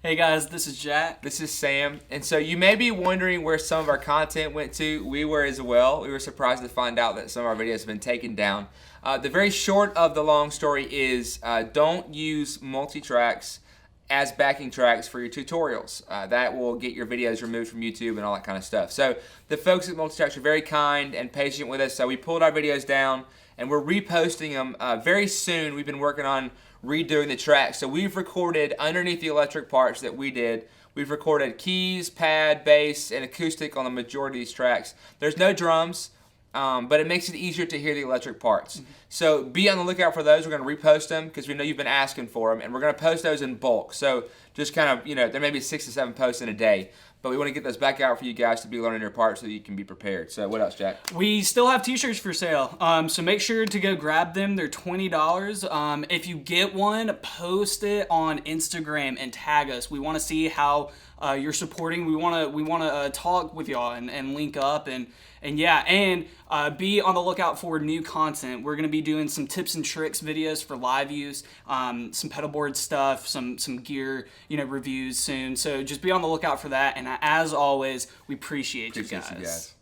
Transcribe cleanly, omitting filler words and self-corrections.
Hey guys, this is Jack. This is Sam. And so you may be wondering where some of our content went to. We were as well. We were surprised to find out that some of our videos have been taken down. The very short of the long story is don't use multi-tracks as backing tracks for your tutorials. That will get your videos removed from YouTube and all that kind of stuff. So the folks at Multitracks are very kind and patient with us. So we pulled our videos down and we're reposting them very soon. We've been working on redoing the tracks. So we've recorded underneath the electric parts that we did. We've recorded keys, pad, bass, and acoustic on the majority of these tracks. There's no drums. But it makes it easier to hear the electric parts. Mm-hmm. So be on the lookout for those. We're going to repost them because we know you've been asking for them, and we're going to post those in bulk. So just kind of, there may be 6 to 7 posts in a day, but we want to get those back out for you guys to be learning your parts so that you can be prepared. So what else, Jack? We still have t-shirts for sale, so make sure to go grab them. They're $20. If you get one, post it on Instagram and tag us. We want to see how you're supporting. We want to talk with y'all and link up and be on the lookout for new content. We're going to be doing some tips and tricks videos for live use, some pedal board stuff, some gear, reviews soon. So just be on the lookout for that. And as always, we appreciate you guys.